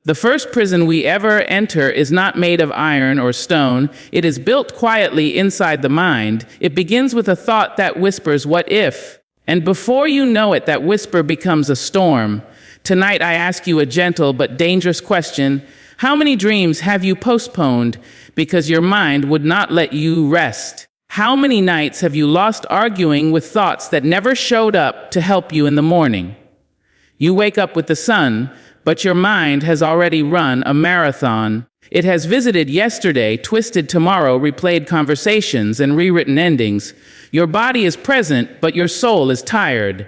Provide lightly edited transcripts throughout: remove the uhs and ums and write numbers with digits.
The first prison we ever enter is not made of iron or stone. It is built quietly inside the mind. It begins with a thought that whispers, "What if?" And before you know it, that whisper becomes a storm. Tonight, I ask you a gentle but dangerous question. How many dreams have you postponed because your mind would not let you rest? How many nights have you lost arguing with thoughts that never showed up to help you in the morning? You wake up with the sun, but your mind has already run a marathon. It has visited yesterday, twisted tomorrow, replayed conversations, and rewritten endings. Your body is present, but your soul is tired.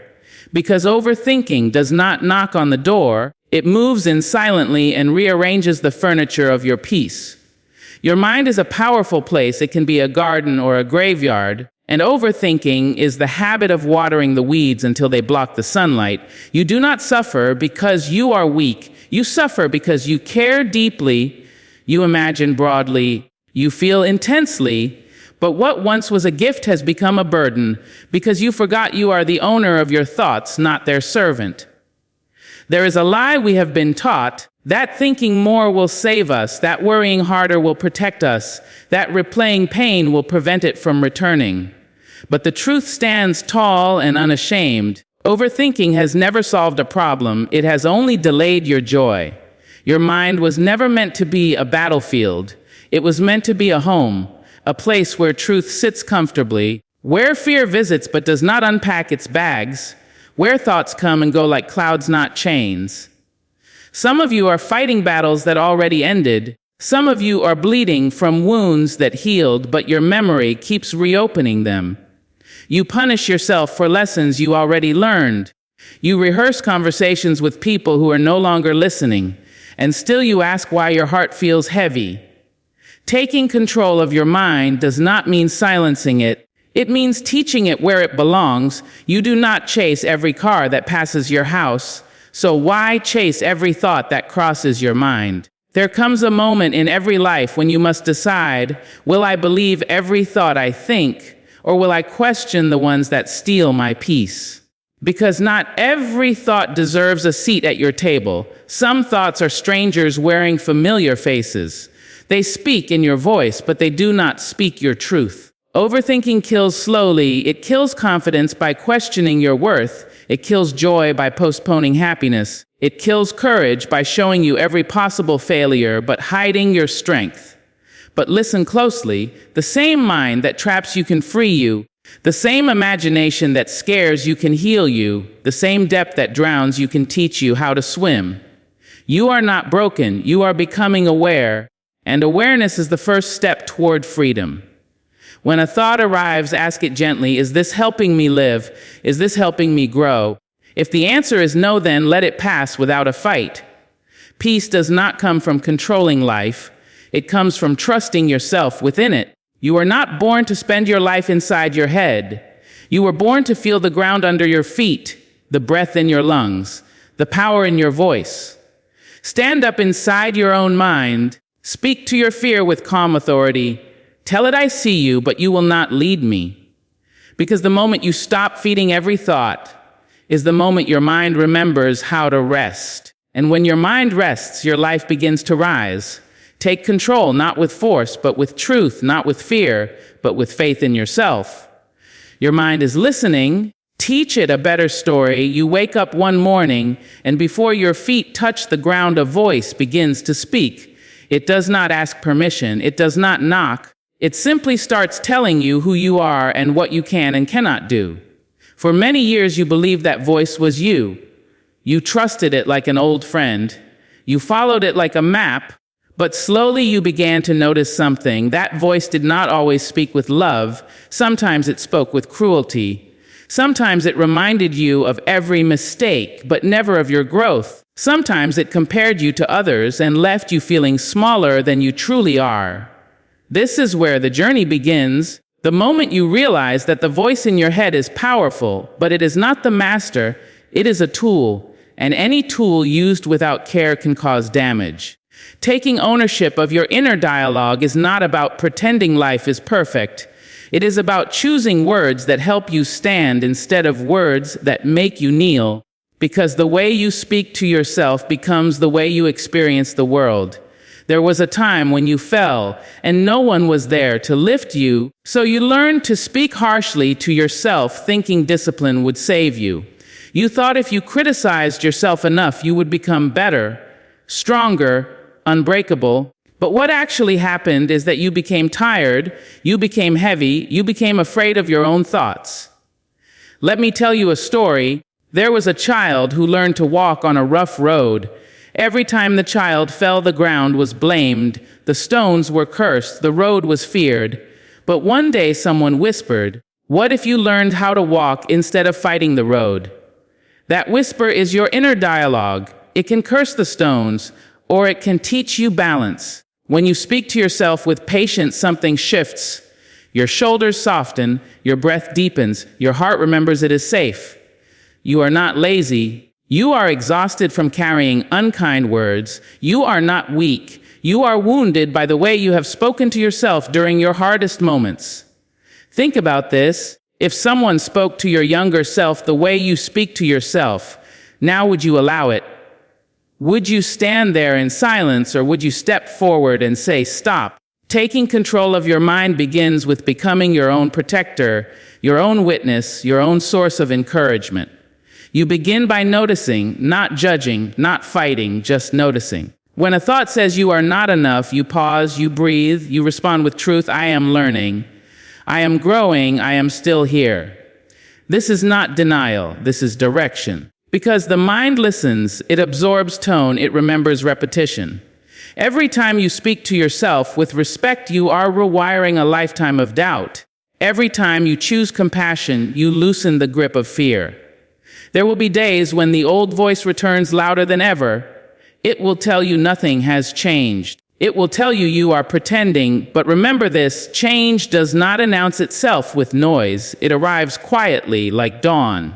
Because overthinking does not knock on the door, it moves in silently and rearranges the furniture of your peace. Your mind is a powerful place. It can be a garden or a graveyard. And overthinking is the habit of watering the weeds until they block the sunlight. You do not suffer because you are weak. You suffer because you care deeply, you imagine broadly, you feel intensely, but what once was a gift has become a burden because you forgot you are the owner of your thoughts, not their servant. There is a lie we have been taught, that thinking more will save us, that worrying harder will protect us, that replaying pain will prevent it from returning. But the truth stands tall and unashamed. Overthinking has never solved a problem. It has only delayed your joy. Your mind was never meant to be a battlefield. It was meant to be a home, a place where truth sits comfortably, where fear visits but does not unpack its bags, where thoughts come and go like clouds, not chains. Some of you are fighting battles that already ended. Some of you are bleeding from wounds that healed, but your memory keeps reopening them. You punish yourself for lessons you already learned. You rehearse conversations with people who are no longer listening, and still you ask why your heart feels heavy. Taking control of your mind does not mean silencing it. It means teaching it where it belongs. You do not chase every car that passes your house, so why chase every thought that crosses your mind? There comes a moment in every life when you must decide, will I believe every thought I think, or will I question the ones that steal my peace? Because not every thought deserves a seat at your table. Some thoughts are strangers wearing familiar faces. They speak in your voice, but they do not speak your truth. Overthinking kills slowly. It kills confidence by questioning your worth. It kills joy by postponing happiness. It kills courage by showing you every possible failure, but hiding your strength. But listen closely. The same mind that traps you can free you. The same imagination that scares you can heal you. The same depth that drowns you can teach you how to swim. You are not broken. You are becoming aware. And awareness is the first step toward freedom. When a thought arrives, ask it gently, is this helping me live? Is this helping me grow? If the answer is no, then let it pass without a fight. Peace does not come from controlling life. It comes from trusting yourself within it. You are not born to spend your life inside your head. You were born to feel the ground under your feet, the breath in your lungs, the power in your voice. Stand up inside your own mind. Speak to your fear with calm authority. Tell it I see you, but you will not lead me. Because the moment you stop feeding every thought is the moment your mind remembers how to rest. And when your mind rests, your life begins to rise. Take control, not with force, but with truth, not with fear, but with faith in yourself. Your mind is listening. Teach it a better story. You wake up one morning, and before your feet touch the ground, a voice begins to speak. It does not ask permission. It does not knock. It simply starts telling you who you are and what you can and cannot do. For many years, you believed that voice was you. You trusted it like an old friend. You followed it like a map. But slowly you began to notice something. That voice did not always speak with love. Sometimes it spoke with cruelty. Sometimes it reminded you of every mistake, but never of your growth. Sometimes it compared you to others and left you feeling smaller than you truly are. This is where the journey begins. The moment you realize that the voice in your head is powerful, but it is not the master, it is a tool, and any tool used without care can cause damage. Taking ownership of your inner dialogue is not about pretending life is perfect. It is about choosing words that help you stand instead of words that make you kneel. because the way you speak to yourself becomes the way you experience the world. There was a time when you fell, and no one was there to lift you, so you learned to speak harshly to yourself, thinking discipline would save you. You thought if you criticized yourself enough, you would become better, stronger, unbreakable. But what actually happened is that you became tired, you became heavy, you became afraid of your own thoughts. Let me tell you a story. There was a child who learned to walk on a rough road. Every time the child fell, the ground was blamed, the stones were cursed, the road was feared. But one day someone whispered, "What if you learned how to walk instead of fighting the road?" That whisper is your inner dialogue. It can curse the stones, or it can teach you balance. When you speak to yourself with patience, something shifts. Your shoulders soften, your breath deepens, your heart remembers it is safe. You are not lazy. You are exhausted from carrying unkind words. You are not weak. You are wounded by the way you have spoken to yourself during your hardest moments. Think about this. If someone spoke to your younger self the way you speak to yourself, now would you allow it? Would you stand there in silence, or would you step forward and say, "Stop"? Taking control of your mind begins with becoming your own protector, your own witness, your own source of encouragement. You begin by noticing, not judging, not fighting, just noticing. When a thought says you are not enough, you pause, you breathe, you respond with truth. I am learning. I am growing. I am still here. This is not denial. This is direction. Because the mind listens, it absorbs tone, it remembers repetition. Every time you speak to yourself with respect, you are rewiring a lifetime of doubt. Every time you choose compassion, you loosen the grip of fear. There will be days when the old voice returns louder than ever. It will tell you nothing has changed. It will tell you you are pretending, but remember this: change does not announce itself with noise. It arrives quietly, like dawn.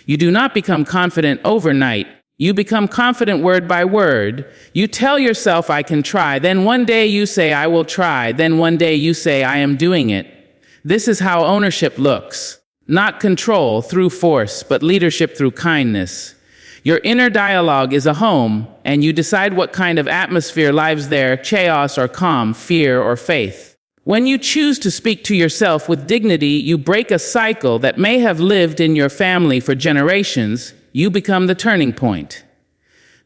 You do not become confident overnight. You become confident word by word. You tell yourself, "I can try." Then one day you say, "I will try." Then one day you say, "I am doing it." This is how ownership looks. Not control through force, but leadership through kindness. Your inner dialogue is a home, and you decide what kind of atmosphere lives there: chaos or calm, fear or faith. When you choose to speak to yourself with dignity, you break a cycle that may have lived in your family for generations. You become the turning point.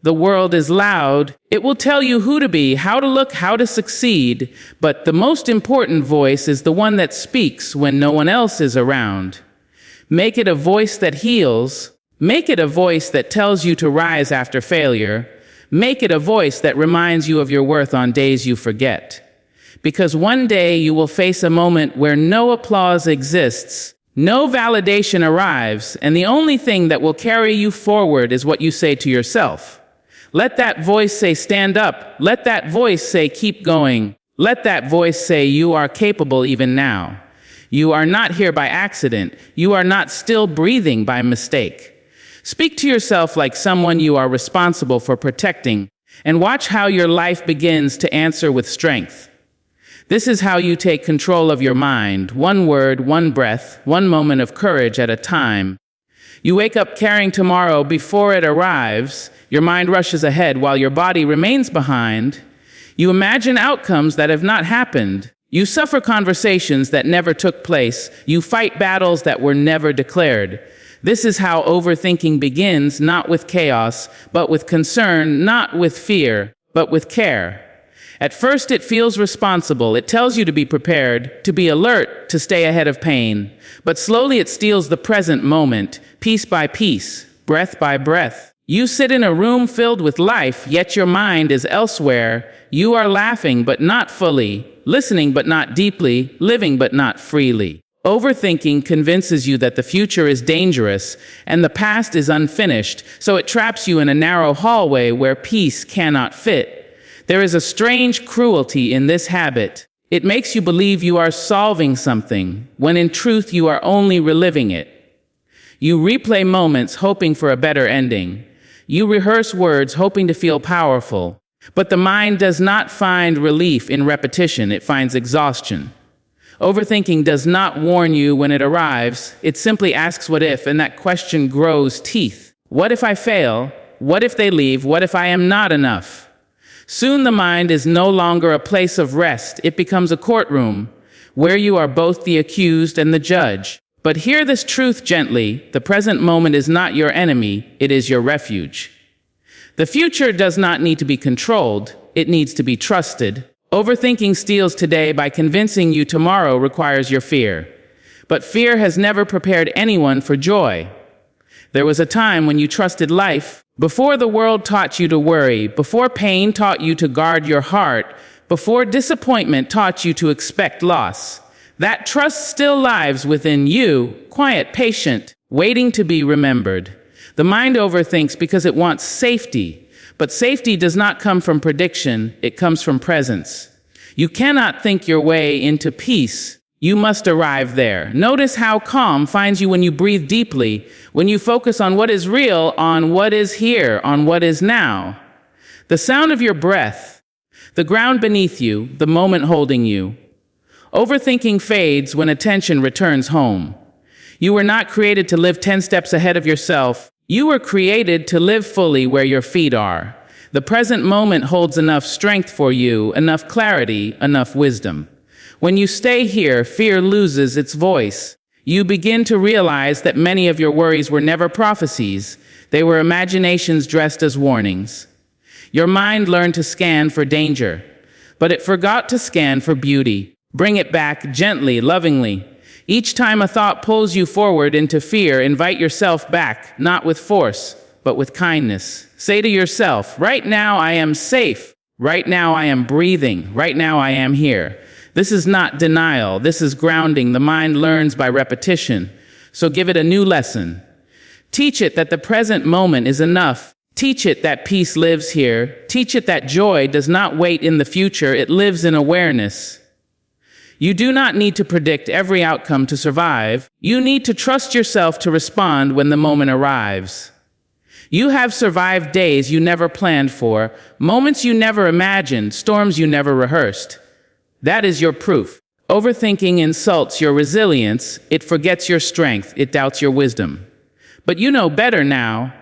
The world is loud. It will tell you who to be, how to look, how to succeed. But the most important voice is the one that speaks when no one else is around. Make it a voice that heals. Make it a voice that tells you to rise after failure. Make it a voice that reminds you of your worth on days you forget. Because one day you will face a moment where no applause exists, no validation arrives, and the only thing that will carry you forward is what you say to yourself. Let that voice say, "Stand up." Let that voice say, "Keep going." Let that voice say, "You are capable even now." You are not here by accident. You are not still breathing by mistake. Speak to yourself like someone you are responsible for protecting, and watch how your life begins to answer with strength. This is how you take control of your mind, one word, one breath, one moment of courage at a time. You wake up carrying tomorrow before it arrives. Your mind rushes ahead while your body remains behind. You imagine outcomes that have not happened. You suffer conversations that never took place. You fight battles that were never declared. This is how overthinking begins, not with chaos, but with concern, not with fear, but with care. At first it feels responsible. It tells you to be prepared, to be alert, to stay ahead of pain. But slowly it steals the present moment, piece by piece, breath by breath. You sit in a room filled with life, yet your mind is elsewhere. You are laughing, but not fully, listening, but not deeply, living, but not freely. Overthinking convinces you that the future is dangerous and the past is unfinished, so it traps you in a narrow hallway where peace cannot fit. There is a strange cruelty in this habit. It makes you believe you are solving something, when in truth you are only reliving it. You replay moments hoping for a better ending. You rehearse words hoping to feel powerful. But the mind does not find relief in repetition, it finds exhaustion. Overthinking does not warn you when it arrives, it simply asks what if, and that question grows teeth. What if I fail? What if they leave? What if I am not enough? Soon the mind is no longer a place of rest. It becomes a courtroom where you are both the accused and the judge. But hear this truth gently. The present moment is not your enemy. It is your refuge. The future does not need to be controlled. It needs to be trusted. Overthinking steals today by convincing you tomorrow requires your fear. But fear has never prepared anyone for joy. There was a time when you trusted life, before the world taught you to worry, before pain taught you to guard your heart, before disappointment taught you to expect loss. That trust still lives within you, quiet, patient, waiting to be remembered. The mind overthinks because it wants safety, but safety does not come from prediction, it comes from presence. You cannot think your way into peace. You must arrive there. Notice how calm finds you when you breathe deeply, when you focus on what is real, on what is here, on what is now. The sound of your breath, the ground beneath you, the moment holding you. Overthinking fades when attention returns home. You were not created to live 10 steps ahead of yourself. You were created to live fully where your feet are. The present moment holds enough strength for you, enough clarity, enough wisdom. When you stay here, fear loses its voice. You begin to realize that many of your worries were never prophecies. They were imaginations dressed as warnings. Your mind learned to scan for danger, but it forgot to scan for beauty. Bring it back gently, lovingly. Each time a thought pulls you forward into fear, invite yourself back, not with force, but with kindness. Say to yourself, right now I am safe. Right now I am breathing. Right now I am here. This is not denial. This is grounding. The mind learns by repetition. So give it a new lesson. Teach it that the present moment is enough. Teach it that peace lives here. Teach it that joy does not wait in the future. It lives in awareness. You do not need to predict every outcome to survive. You need to trust yourself to respond when the moment arrives. You have survived days you never planned for, moments you never imagined, storms you never rehearsed. That is your proof. Overthinking insults your resilience. It forgets your strength. It doubts your wisdom. But you know better now.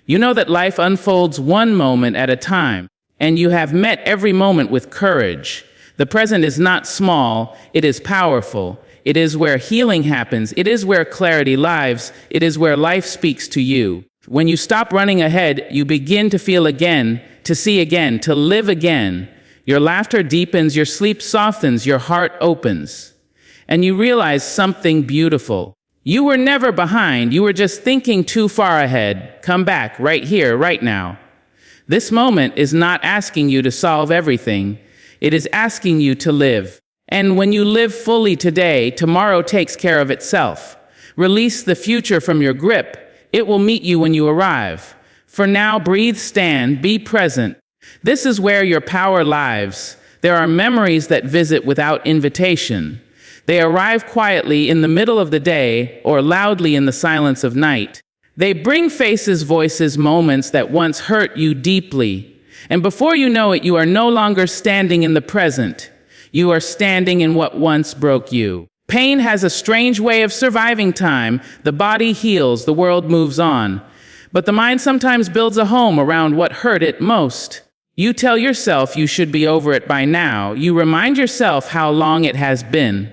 You know that life unfolds one moment at a time, and you have met every moment with courage. The present is not small. It is powerful. It is where healing happens. It is where clarity lives. It is where life speaks to you. When you stop running ahead, you begin to feel again, to see again, to live again. Your laughter deepens, your sleep softens, your heart opens. And you realize something beautiful. You were never behind. You were just thinking too far ahead. Come back right here, right now. This moment is not asking you to solve everything. It is asking you to live. And when you live fully today, tomorrow takes care of itself. Release the future from your grip. It will meet you when you arrive. For now, breathe, stand, be present. This is where your power lives. There are memories that visit without invitation. They arrive quietly in the middle of the day or loudly in the silence of night. They bring faces, voices, moments that once hurt you deeply. And before you know it, you are no longer standing in the present. You are standing in what once broke you. Pain has a strange way of surviving time. The body heals, the world moves on. But the mind sometimes builds a home around what hurt it most. You tell yourself you should be over it by now. You remind yourself how long it has been.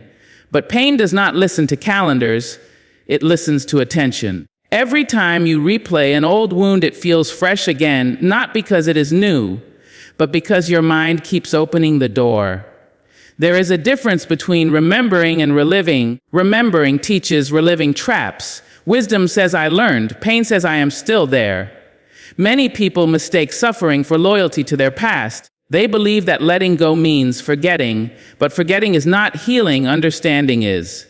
But pain does not listen to calendars. It listens to attention. Every time you replay an old wound, it feels fresh again, not because it is new, but because your mind keeps opening the door. There is a difference between remembering and reliving. Remembering teaches, reliving traps. Wisdom says I learned. Pain says I am still there. Many people mistake suffering for loyalty to their past. They believe that letting go means forgetting, but forgetting is not healing, understanding is.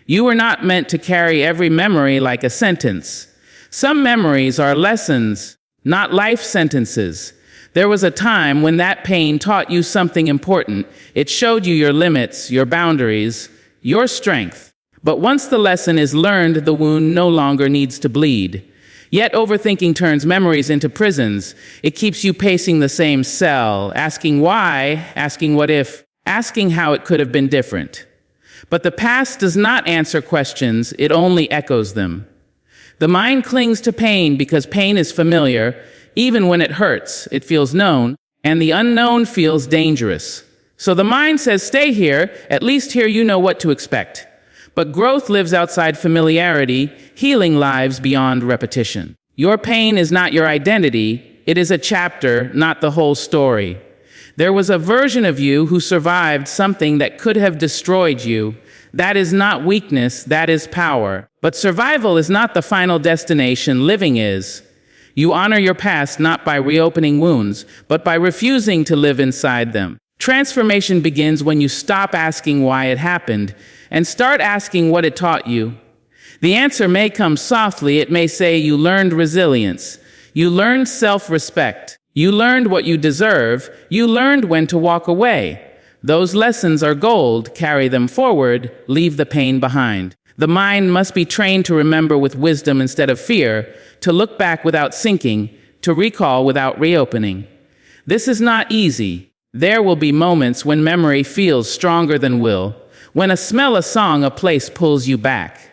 You were not meant to carry every memory like a sentence. Some memories are lessons, not life sentences. There was a time when that pain taught you something important. It showed you your limits, your boundaries, your strength. But once the lesson is learned, the wound no longer needs to bleed. Yet overthinking turns memories into prisons. It keeps you pacing the same cell, asking why, asking what if, asking how it could have been different. But the past does not answer questions, it only echoes them. The mind clings to pain because pain is familiar. Even when it hurts, it feels known, and the unknown feels dangerous. So the mind says, stay here, at least here you know what to expect. But growth lives outside familiarity, healing lives beyond repetition. Your pain is not your identity, it is a chapter, not the whole story. There was a version of you who survived something that could have destroyed you. That is not weakness, that is power. But survival is not the final destination, living is. You honor your past not by reopening wounds, but by refusing to live inside them. Transformation begins when you stop asking why it happened and start asking what it taught you. The answer may come softly. It may say you learned resilience, you learned self-respect, you learned what you deserve, you learned when to walk away. Those lessons are gold. Carry them forward, leave the pain behind. The mind must be trained to remember with wisdom instead of fear, to look back without sinking, to recall without reopening. This is not easy. There will be moments when memory feels stronger than will, when a smell, a song, a place pulls you back.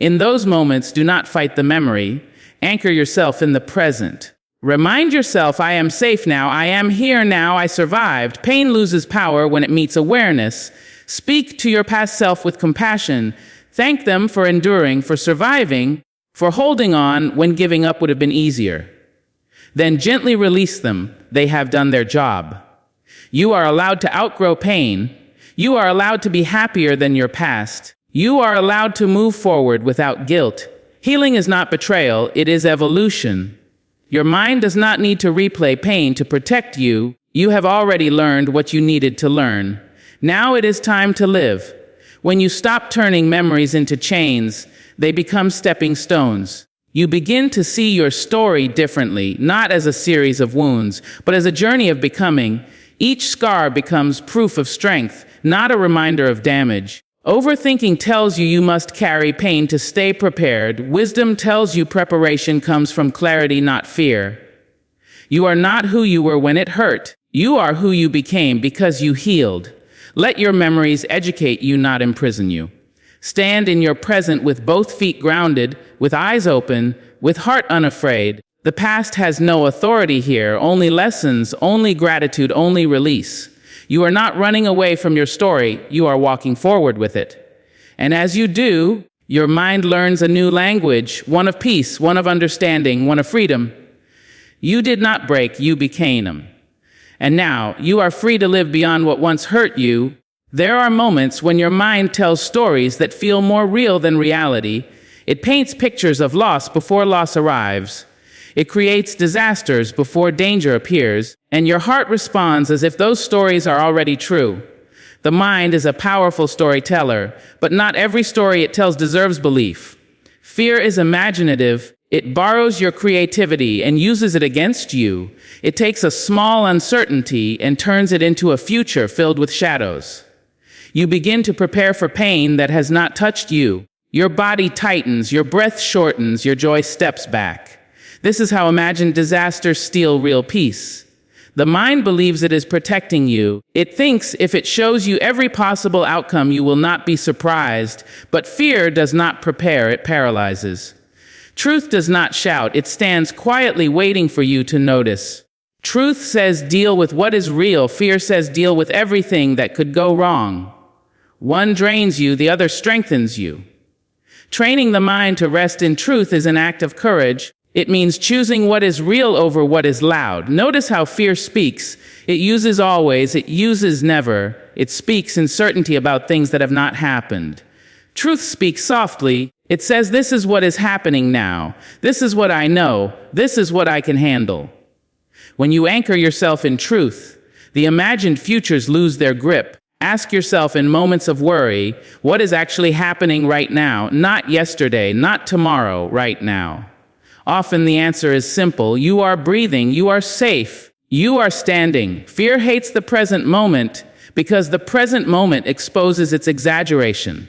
In those moments, do not fight the memory. Anchor yourself in the present. Remind yourself, I am safe now, I am here now, I survived. Pain loses power when it meets awareness. Speak to your past self with compassion. Thank them for enduring, for surviving, for holding on when giving up would have been easier. Then gently release them. They have done their job. You are allowed to outgrow pain. You are allowed to be happier than your past. You are allowed to move forward without guilt. Healing is not betrayal, it is evolution. Your mind does not need to replay pain to protect you. You have already learned what you needed to learn. Now it is time to live. When you stop turning memories into chains, they become stepping stones. You begin to see your story differently, not as a series of wounds, but as a journey of becoming. Each scar becomes proof of strength, not a reminder of damage. Overthinking tells you must carry pain to stay prepared. Wisdom tells you preparation comes from clarity, not fear. You are not who you were when it hurt. You are who you became because you healed. Let your memories educate you, not imprison you. Stand in your present with both feet grounded, with eyes open, with heart unafraid. The past has no authority here, only lessons, only gratitude, only release. You are not running away from your story, you are walking forward with it. And as you do, your mind learns a new language, one of peace, one of understanding, one of freedom. You did not break, you became them. And now, you are free to live beyond what once hurt you. There are moments when your mind tells stories that feel more real than reality. It paints pictures of loss before loss arrives. It creates disasters before danger appears, and your heart responds as if those stories are already true. The mind is a powerful storyteller, but not every story it tells deserves belief. Fear is imaginative. It borrows your creativity and uses it against you. It takes a small uncertainty and turns it into a future filled with shadows. You begin to prepare for pain that has not touched you. Your body tightens, your breath shortens, your joy steps back. This is how imagined disasters steal real peace. The mind believes it is protecting you. It thinks if it shows you every possible outcome, you will not be surprised. But fear does not prepare, it paralyzes. Truth does not shout, it stands quietly waiting for you to notice. Truth says deal with what is real, fear says deal with everything that could go wrong. One drains you, the other strengthens you. Training the mind to rest in truth is an act of courage. It means choosing what is real over what is loud. Notice how fear speaks. It uses always, it uses never. It speaks in certainty about things that have not happened. Truth speaks softly. It says, this is what is happening now. This is what I know. This is what I can handle. When you anchor yourself in truth, the imagined futures lose their grip. Ask yourself in moments of worry, what is actually happening right now? Not yesterday, not tomorrow, right now. Often the answer is simple. You are breathing. You are safe. You are standing. Fear hates the present moment because the present moment exposes its exaggeration.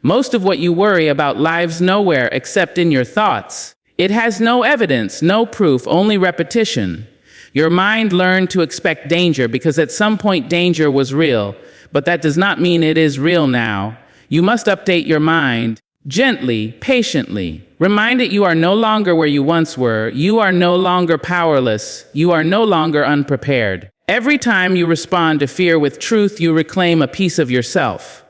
Most of what you worry about lives nowhere except in your thoughts. It has no evidence, no proof, only repetition. Your mind learned to expect danger because at some point danger was real, but that does not mean it is real now. You must update your mind gently, patiently. Remind it you are no longer where you once were. You are no longer powerless. You are no longer unprepared. Every time you respond to fear with truth, you reclaim a piece of yourself.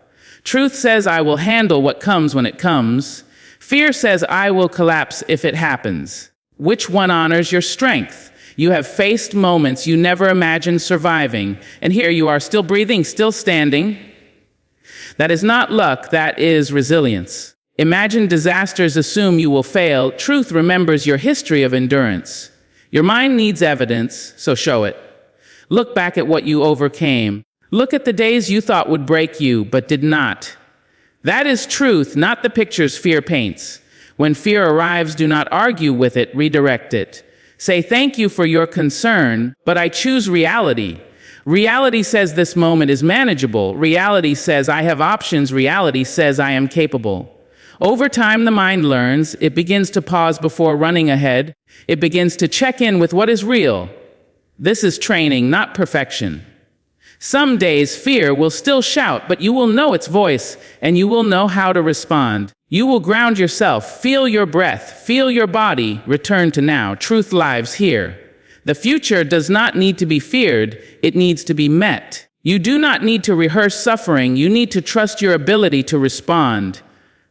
Truth says, I will handle what comes when it comes. Fear says, I will collapse if it happens. Which one honors your strength? You have faced moments you never imagined surviving, and here you are still breathing, still standing. That is not luck, that is resilience. Imagine disasters assume you will fail. Truth remembers your history of endurance. Your mind needs evidence, so show it. Look back at what you overcame. Look at the days you thought would break you, but did not. That is truth, not the pictures fear paints. When fear arrives, do not argue with it, redirect it. Say, thank you for your concern, but I choose reality. Reality says this moment is manageable. Reality says I have options. Reality says I am capable. Over time, the mind learns. It begins to pause before running ahead. It begins to check in with what is real. This is training, not perfection. Some days fear will still shout, but you will know its voice, and you will know how to respond. You will ground yourself, feel your breath, feel your body, return to now. Truth lives here. The future does not need to be feared, it needs to be met. You do not need to rehearse suffering, you need to trust your ability to respond.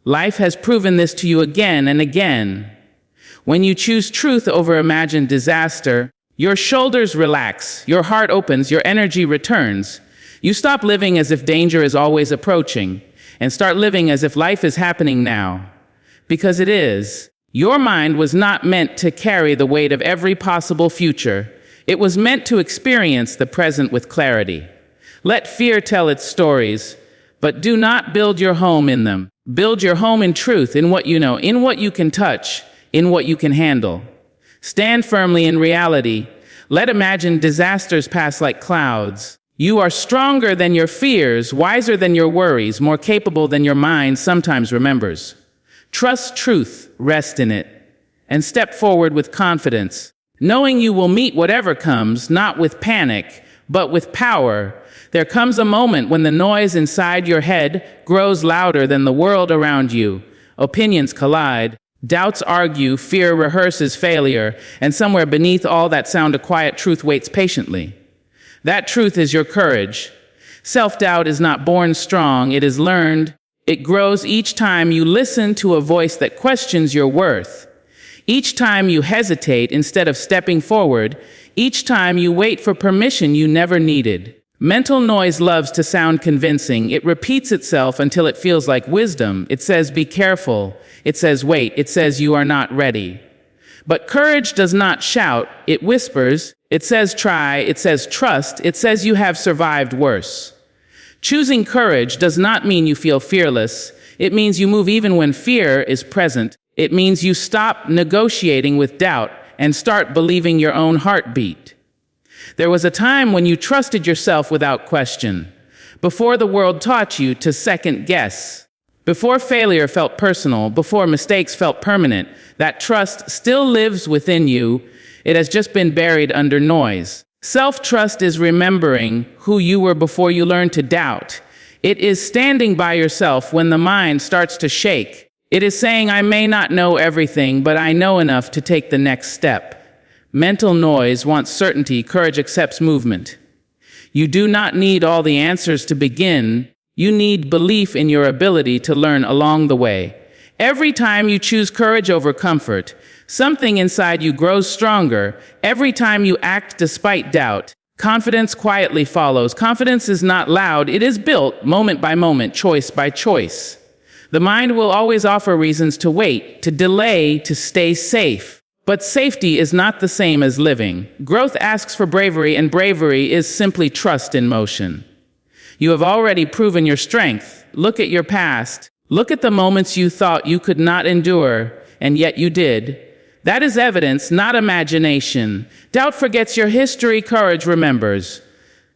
Life has proven this to you again and again. When you choose truth over imagined disaster, your shoulders relax, your heart opens, your energy returns. You stop living as if danger is always approaching, and start living as if life is happening now. Because it is. Your mind was not meant to carry the weight of every possible future. It was meant to experience the present with clarity. Let fear tell its stories, but do not build your home in them. Build your home in truth, in what you know, in what you can touch, in what you can handle. Stand firmly in reality. Let imagined disasters pass like clouds. You are stronger than your fears, wiser than your worries, more capable than your mind sometimes remembers. Trust truth, rest in it, and step forward with confidence, knowing you will meet whatever comes, not with panic, but with power. There comes a moment when the noise inside your head grows louder than the world around you. Opinions collide. Doubts argue, fear rehearses failure, and somewhere beneath all that sound a quiet truth waits patiently. That truth is your courage. Self-doubt is not born strong, it is learned. It grows each time you listen to a voice that questions your worth. Each time you hesitate instead of stepping forward, each time you wait for permission you never needed. Mental noise loves to sound convincing. It repeats itself until it feels like wisdom. It says, be careful. It says, wait. It says, you are not ready. But courage does not shout. It whispers. It says, try. It says, trust. It says, you have survived worse. Choosing courage does not mean you feel fearless. It means you move even when fear is present. It means you stop negotiating with doubt and start believing your own heartbeat. There was a time when you trusted yourself without question, before the world taught you to second guess, before failure felt personal, before mistakes felt permanent. That trust still lives within you. It has just been buried under noise. Self-trust is remembering who you were before you learned to doubt. It is standing by yourself when the mind starts to shake. It is saying, I may not know everything, but I know enough to take the next step. Mental noise wants certainty, courage accepts movement. You do not need all the answers to begin. You need belief in your ability to learn along the way. Every time you choose courage over comfort, something inside you grows stronger. Every time you act despite doubt, confidence quietly follows. Confidence is not loud, it is built moment by moment, choice by choice. The mind will always offer reasons to wait, to delay, to stay safe. But safety is not the same as living. Growth asks for bravery, and bravery is simply trust in motion. You have already proven your strength. Look at your past. Look at the moments you thought you could not endure, and yet you did. That is evidence, not imagination. Doubt forgets your history, courage remembers.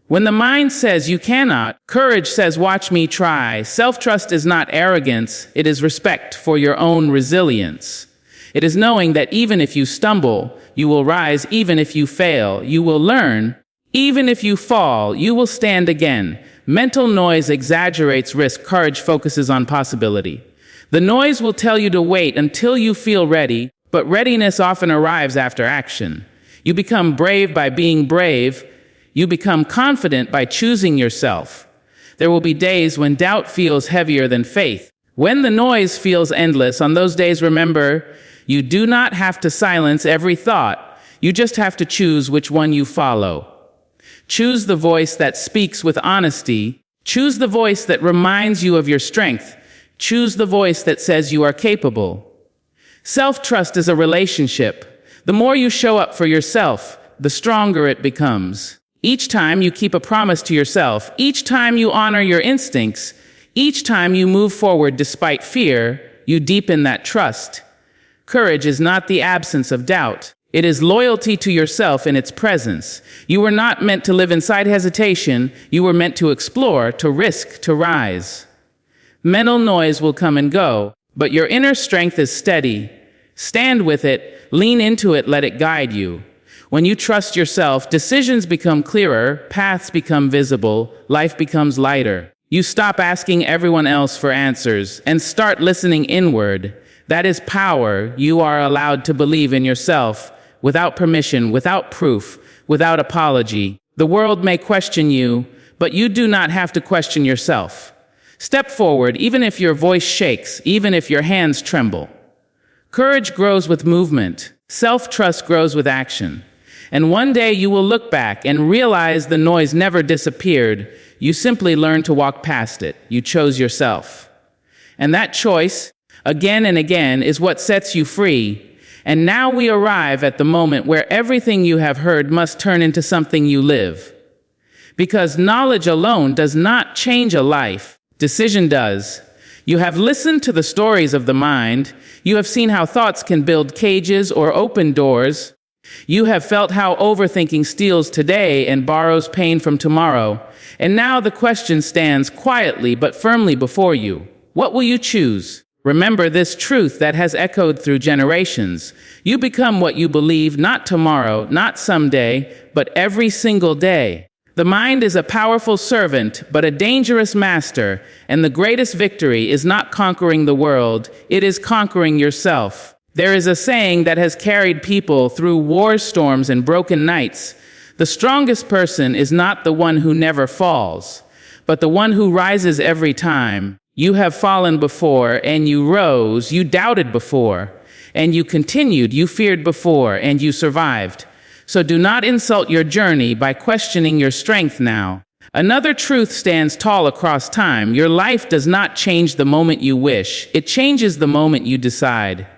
When the mind says you cannot, courage says watch me try. Self-trust is not arrogance, it is respect for your own resilience. It is knowing that even if you stumble, you will rise. Even if you fail, you will learn. Even if you fall, you will stand again. Mental noise exaggerates risk. Courage focuses on possibility. The noise will tell you to wait until you feel ready, but readiness often arrives after action. You become brave by being brave. You become confident by choosing yourself. There will be days when doubt feels heavier than faith. When the noise feels endless, on those days, remember, you do not have to silence every thought. You just have to choose which one you follow. Choose the voice that speaks with honesty. Choose the voice that reminds you of your strength. Choose the voice that says you are capable. Self-trust is a relationship. The more you show up for yourself, the stronger it becomes. Each time you keep a promise to yourself, each time you honor your instincts, each time you move forward despite fear, you deepen that trust. Courage is not the absence of doubt. It is loyalty to yourself in its presence. You were not meant to live inside hesitation. You were meant to explore, to risk, to rise. Mental noise will come and go, but your inner strength is steady. Stand with it, lean into it, let it guide you. When you trust yourself, decisions become clearer, paths become visible, life becomes lighter. You stop asking everyone else for answers and start listening inward. That is power. You are allowed to believe in yourself without permission, without proof, without apology. The world may question you, but you do not have to question yourself. Step forward, even if your voice shakes, even if your hands tremble. Courage grows with movement. Self-trust grows with action. And one day you will look back and realize the noise never disappeared. You simply learned to walk past it. You chose yourself. And that choice, again and again, is what sets you free. And now we arrive at the moment where everything you have heard must turn into something you live. Because knowledge alone does not change a life. Decision does. You have listened to the stories of the mind. You have seen how thoughts can build cages or open doors. You have felt how overthinking steals today and borrows pain from tomorrow. And now the question stands quietly but firmly before you. What will you choose? Remember this truth that has echoed through generations. You become what you believe, not tomorrow, not someday, but every single day. The mind is a powerful servant, but a dangerous master, and the greatest victory is not conquering the world, it is conquering yourself. There is a saying that has carried people through war storms and broken nights. The strongest person is not the one who never falls, but the one who rises every time. You have fallen before, and you rose. You doubted before, and you continued. You feared before, and you survived. So do not insult your journey by questioning your strength now. Another truth stands tall across time. Your life does not change the moment you wish. It changes the moment you decide.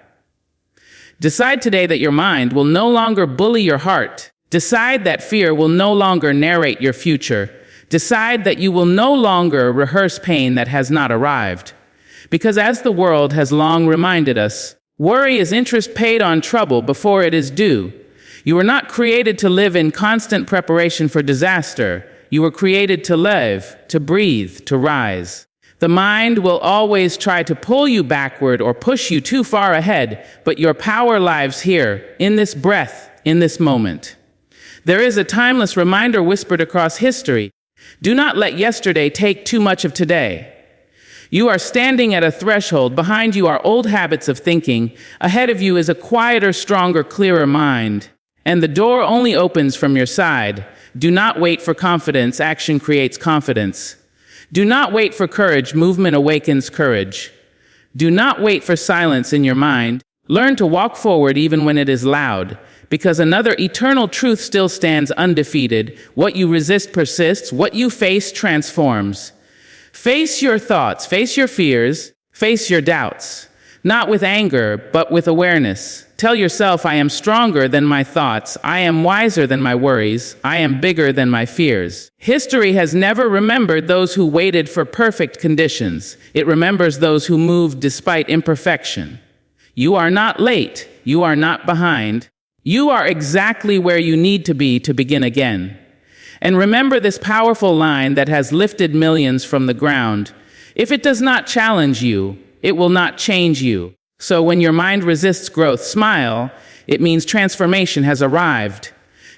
Decide today that your mind will no longer bully your heart. Decide that fear will no longer narrate your future. Decide that you will no longer rehearse pain that has not arrived. Because as the world has long reminded us, worry is interest paid on trouble before it is due. You were not created to live in constant preparation for disaster. You were created to live, to breathe, to rise. The mind will always try to pull you backward or push you too far ahead, but your power lies here, in this breath, in this moment. There is a timeless reminder whispered across history. Do not let yesterday take too much of today. You are standing at a threshold. Behind you are old habits of thinking. Ahead of you is a quieter, stronger, clearer mind. And the door only opens from your side. Do not wait for confidence. Action creates confidence. Do not wait for courage. Movement awakens courage. Do not wait for silence in your mind. Learn to walk forward even when it is loud, because another eternal truth still stands undefeated. What you resist persists. What you face transforms. Face your thoughts, face your fears, face your doubts. Not with anger, but with awareness. Tell yourself, I am stronger than my thoughts. I am wiser than my worries. I am bigger than my fears. History has never remembered those who waited for perfect conditions. It remembers those who moved despite imperfection. You are not late. You are not behind. You are exactly where you need to be to begin again. And remember this powerful line that has lifted millions from the ground. If it does not challenge you, it will not change you. So when your mind resists growth, smile. It means transformation has arrived.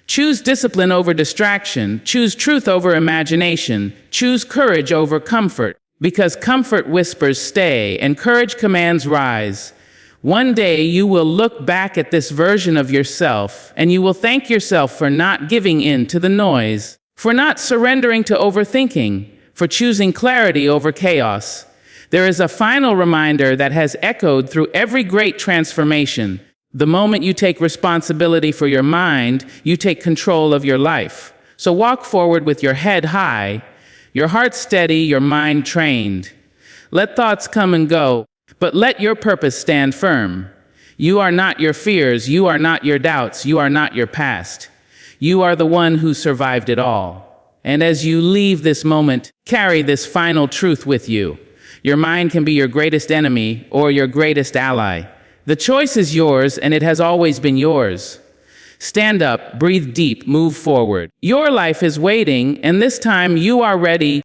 Choose discipline over distraction. Choose truth over imagination. Choose courage over comfort. Because comfort whispers stay and courage commands rise. One day you will look back at this version of yourself and you will thank yourself for not giving in to the noise, for not surrendering to overthinking, for choosing clarity over chaos. There is a final reminder that has echoed through every great transformation. The moment you take responsibility for your mind, you take control of your life. So walk forward with your head high, your heart steady, your mind trained. Let thoughts come and go, but let your purpose stand firm. You are not your fears, you are not your doubts, you are not your past. You are the one who survived it all. And as you leave this moment, carry this final truth with you. Your mind can be your greatest enemy or your greatest ally. The choice is yours, and it has always been yours. Stand up, breathe deep, move forward. Your life is waiting, and this time you are ready.